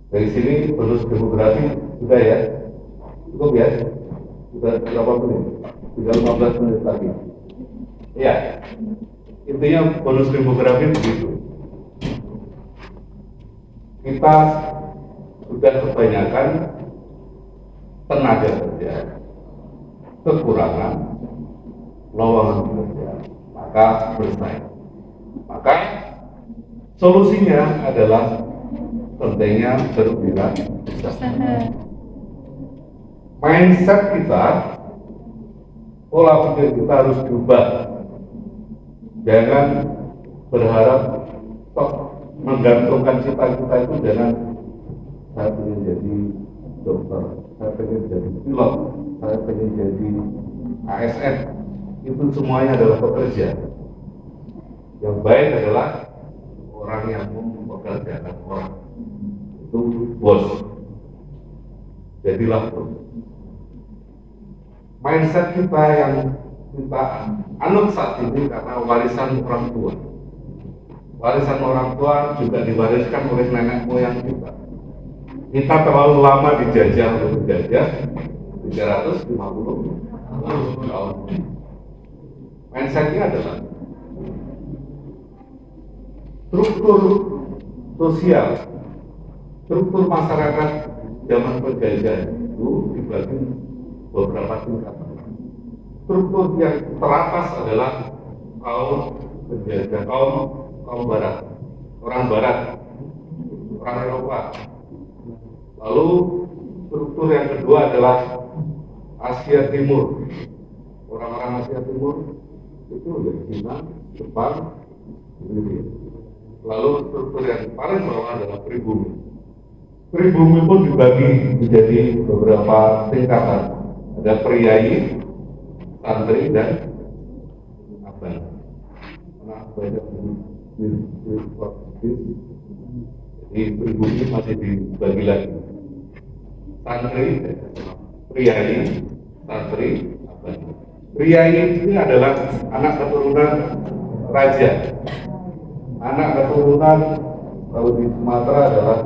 Dari sini bonus demografi sudah ya, cukup ya, sudah berapa menit? Sudah 15 menit lagi. Ya, intinya bonus demografi begitu. Kita sudah kebanyakan tenaga kerja, kekurangan lowongan kerja, maka bersaing. Maka solusinya adalah pentingnya berwirausaha. Mindset kita, pola pikir kita harus berubah. Jangan berharap menggantungkan cita-cita itu dengan saya ingin jadi dokter, saya ingin jadi pilot, saya ingin jadi ASN. Itu semuanya adalah pekerja. Yang baik adalah orang yang mempekerjakan orang. Itu bos. Jadilah bos. Mindset kita yang kita anut saat ini karena warisan orang tua. Warisan orang tua juga diwariskan oleh nenek moyang kita. Kita terlalu lama dijajah oleh penjajah 350 tahun. Mindsetnya adalah struktur sosial, struktur masyarakat zaman penjajah itu dibagi beberapa tingkatan. Struktur yang teratas adalah kaum penjajah, kaum barat, orang barat, orang Eropa. Lalu struktur yang kedua adalah Asia Timur. Orang-orang Asia Timur itu dari Cina, Jepang, India. Lalu struktur yang paling bawah adalah pribumi. Pribumi pun dibagi menjadi beberapa tingkatan. Ada priai, santri, dan abang. Nah, banyak di pribumi masih dibagi lagi. Santri, priai, santri, abang. Priai ini adalah anak keturunan raja. Anak keturunan kalau di Sumatera adalah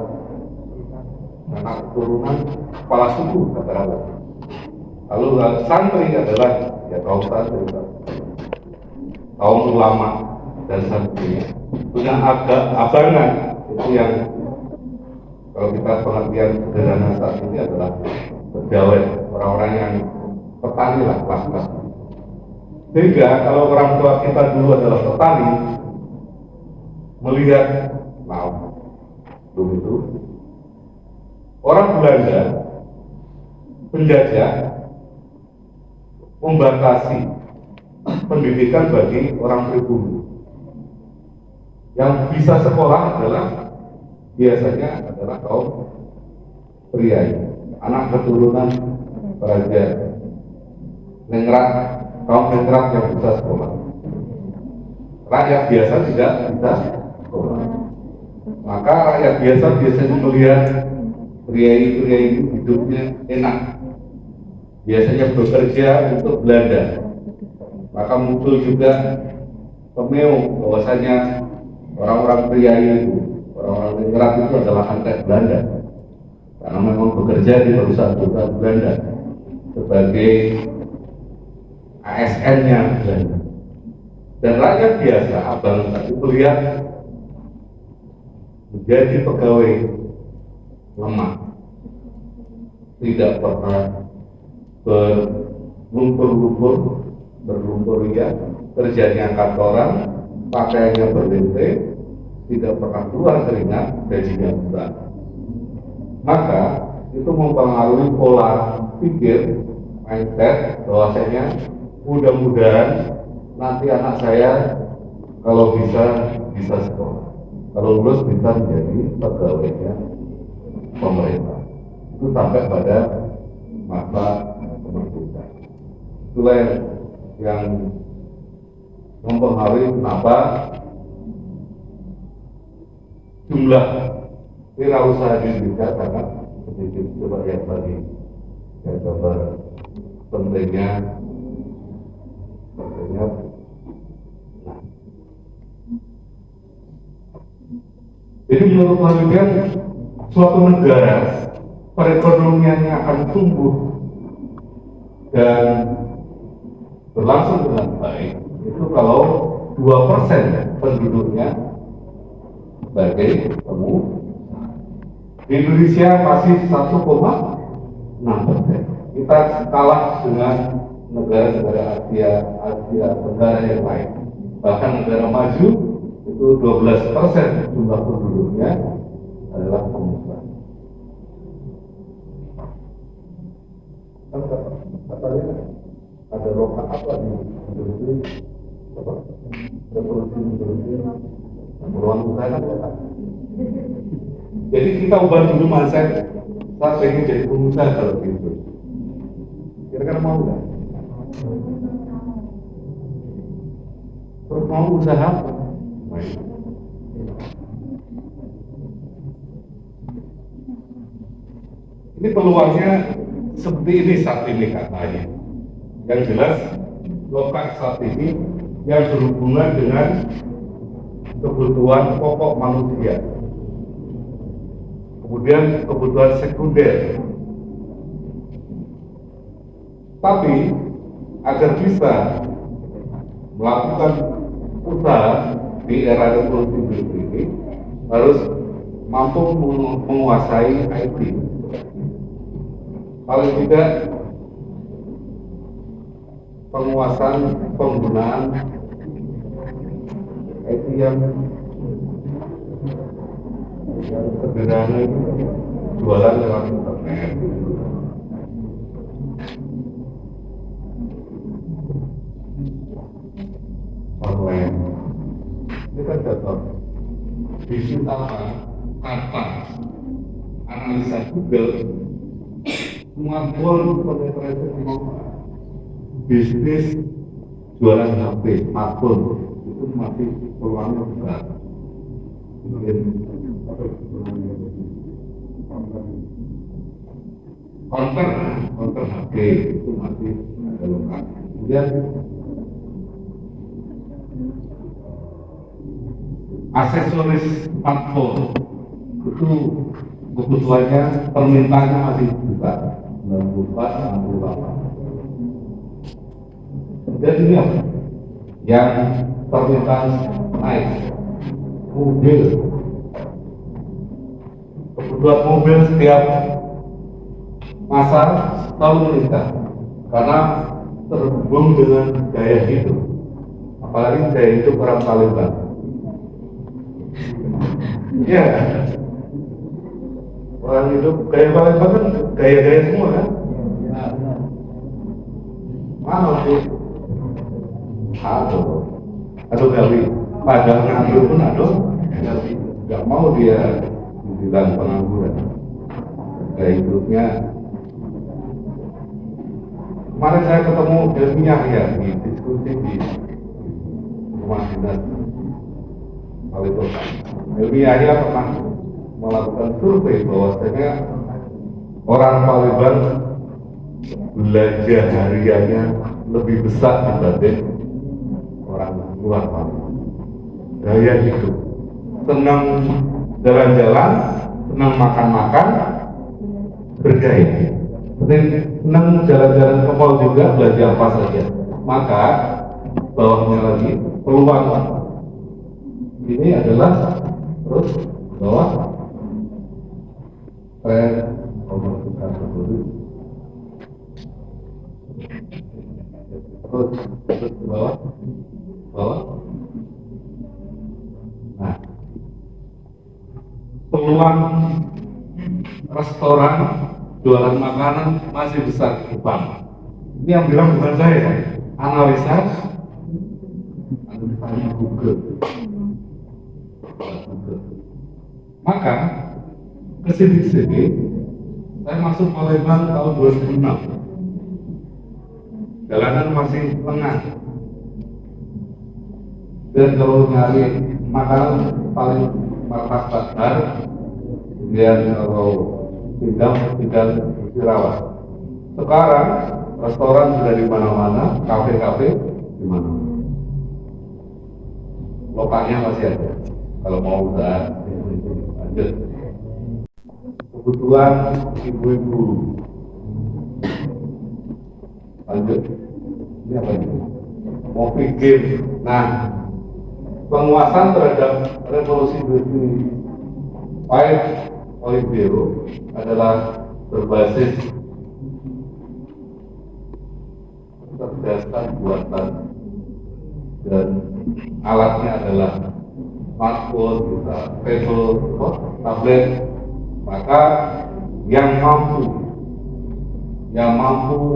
anak keturunan kepala suku katakanlah. Lalu santri adalah ya kaum santri, kaum ulama dan santri. Punya abangan itu yang kalau kita pengertian sederhana saat ini adalah pegawai, orang-orang yang petani lah kelas-kelas. Sehingga kalau orang tua kita dulu adalah petani, melihat dulu itu orang Belanda penjajah membatasi pendidikan bagi orang pribumi. Yang bisa sekolah adalah biasanya adalah kaum pria, anak keturunan raja, nengrat, kaum nengrat yang bisa sekolah. Rakyat biasa tidak bisa sekolah. Maka rakyat biasa biasanya melihat pria itu hidupnya enak. Biasanya bekerja untuk Belanda. Maka muncul juga pemeo bahwasanya orang-orang pria itu, orang-orang ningrat itu adalah antek Belanda. Karena memang bekerja di perusahaan-perusahaan Belanda sebagai ASN-nya Belanda. Dan rakyat biasa, abang tadi melihat menjadi pegawai lemah, tidak pernah berlumpur ya, kerjanya kantoran, pakaiannya berlente, tidak pernah keluar keringat, gajinya besar. Maka itu mempengaruhi pola pikir, mindset bahwasanya mudah-mudahan nanti anak saya kalau bisa sekolah, kalau lulus bisa menjadi pegawainya pemerintah. Itu sampai pada masa kemerdekaan. Itulah yang mempengaruhi kenapa jumlah wirausaha di Indonesia sangat sedikit. Coba yang tadi saya coba pentingnya. Jadi menurut penelitian suatu negara perekonomiannya akan tumbuh dan berlangsung dengan baik itu kalau 2% penduduknya sebagai pengusaha. Di Indonesia masih 1,6%. Kita kalah dengan negara-negara Asia Tenggara yang lain. Bahkan negara maju itu 12% jumlah penduduknya adalah pengusaha. Katanya ada roka apa di Indonesia? Apa? Revolusi Indonesia. Peluang usaha kan? Jadi kita ubah dulu mindset. Saya pengen jadi pengusaha kalau gitu. Kira-kira mau nggak? Terus mau usaha apa? Ini peluangnya seperti ini saat ini katanya. Yang jelas lokal saat ini yang berhubungan dengan kebutuhan pokok manusia. Kemudian kebutuhan sekunder. Tapi agar bisa melakukan usaha di era revolusi industri ini harus mampu menguasai IT. Paling tidak penguasaan penggunaan IT yang sederhana itu jualan lewat internet. Online. Ini kan contoh bisnis apa analisa Google kemampuan penetrasi bisnis jualan HP, smartphone itu masih peluangnya besar. Konter HP itu masih ada lokal. Kemudian aksesoris smartphone itu kebutuhannya permintaannya masih besar 94, 68. Kemudian ini apa? Yang permintaan naik mobil, kebutuhan mobil setiap masa selalu meningkat karena terhubung dengan gaya hidup, apalagi gaya hidup orang Palembang. Ya, orang hidup gaya Palembang kan gaya-gaya semua kan? Mana sih? Aduh gawi, padahal nganggur pun nggak mau dia bilang pengangguran. Gaya hidupnya. Kemarin saya ketemu ilmiah ya di diskusi di rumah dinas wali kota. Ilmiahnya pernah melakukan survei bahwasanya orang Palembang belanja hariannya lebih besar dibanding orang luar Palembang. Gaya hidup, senang jalan-jalan, senang makan-makan, bergaya. Senang jalan-jalan ke mall juga, belanja apa saja. Maka bawahnya lagi peluang ini adalah terus bawah tren komersial tersebut. Terus bawah. Nah, peluang restoran jualan makanan masih besar di Jepang. Ini yang bilang bukan saya, analisanya Google. Maka kesini saya masuk Palembang tahun 2006. Jalanan masih lengang. Dan kalau nyari makanan paling martabak, kemudian kalau tidak dirawat. Sekarang restoran sudah di mana-mana, kafe-kafe di mana. Lokalnya masih ada. Kalau mau usaha lanjut. kebutuhan ibu-ibu. Lanjut, ini apa ini? Movie game. Nah, penguasaan terhadap revolusi industri 5.0 adalah berbasis kecerdasan buatan dan alatnya adalah smartphone, bisa tablet. Maka yang mampu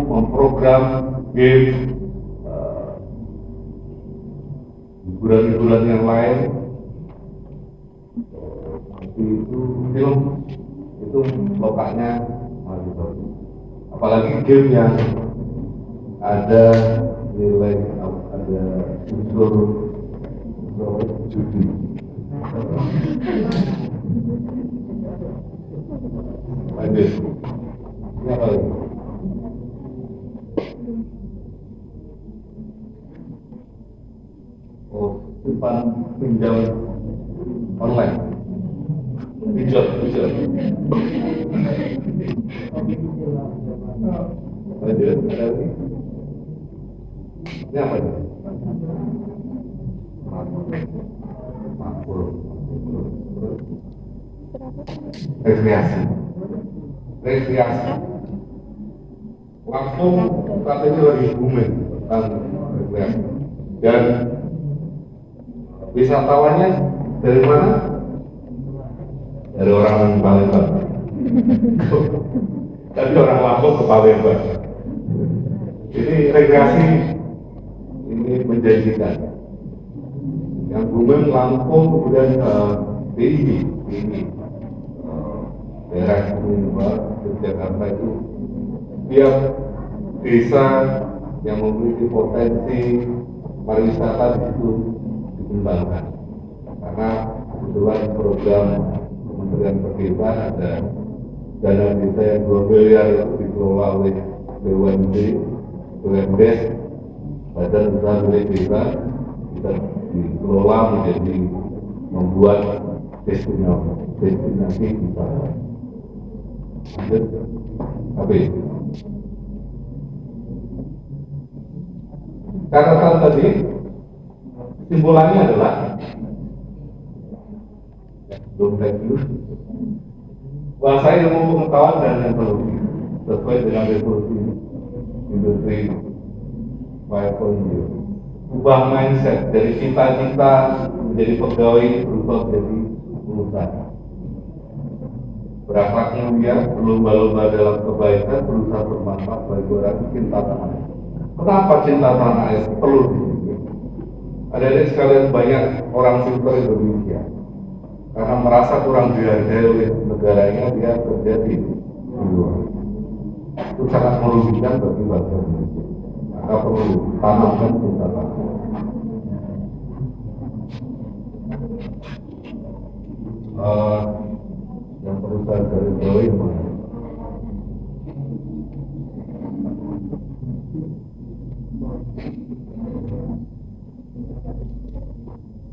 memprogram game, hiburan-hiburan yang lain, seperti itu film, itu lokaknya mahasiswa. Apalagi game yang ada nilai, ada unsur judi. Lanjut, ini apa lagi? Simpan pinjam online, pinjam. Lanjut, ada lagi? Ini apa ini? Makmur. Rekreasi. Langsung katanya lagi booming tentang rekreasi. Dan wisatawannya dari mana? Dari orang Palembang. Tapi orang Lampung ke Palembang. Ini rekreasi ini menjanjikan. Yang booming Lampung, kemudian tinggi daerah Jakarta itu tiap desa yang memiliki potensi pariwisata di situ dikembangkan. Karena kebetulan program Kementerian Pedesaan ada dana desa yang 2 miliar itu dikelola oleh BUMD, BUMDes, Badan Usaha Milik Desa, bisa dikelola menjadi membuat destinasi wisata. Lanjut, habis. Catatan tadi simpulannya adalah bahasa ilmu pengetahuan dan teknologi sesuai dengan revolusi industri 5.0. Ubah mindset dari cita-cita menjadi pegawai berubah menjadi pengusaha. Berakhlak mulia, berlomba-lomba dalam kebaikan, berusaha bermanfaat bagi orang, cinta tanah air. Kenapa cinta tanah air perlu di sini? Adik-adik sekalian, banyak orang pintar Indonesia karena merasa kurang dihargai oleh negaranya, dia kerja di luar. Itu sangat merugikan bagi bangsa Indonesia. Maka perlu tanamkan cinta tanah air. Yang perlu saya garis bawahi mana?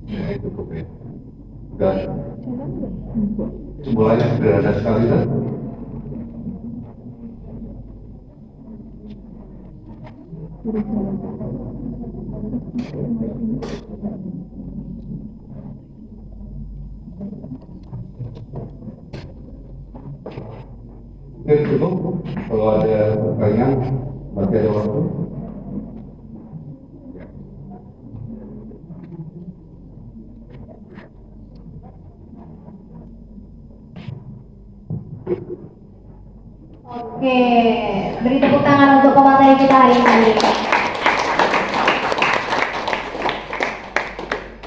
Ya itu cukup ya. Dan simbolannya sederhana sekali kan? Oke, cukup. Kalau ada pertanyaan, masih ada waktu. Oke, beri tepuk tangan untuk pemateri kita hari ini.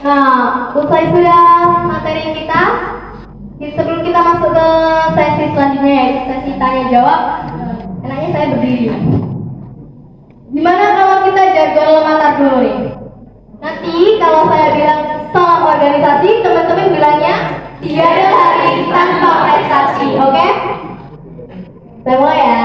Nah, usai sudah materi kita, sebelum kita masuk ke sesi selanjutnya, yaitu sesi tanya jawab, enaknya saya berdiri. Gimana kalau kita jargon lematar dulu nih? Nanti kalau saya bilang salam organisasi, teman-teman bilangnya tiada hari tanpa prestasi, oke? Saya mulai ya.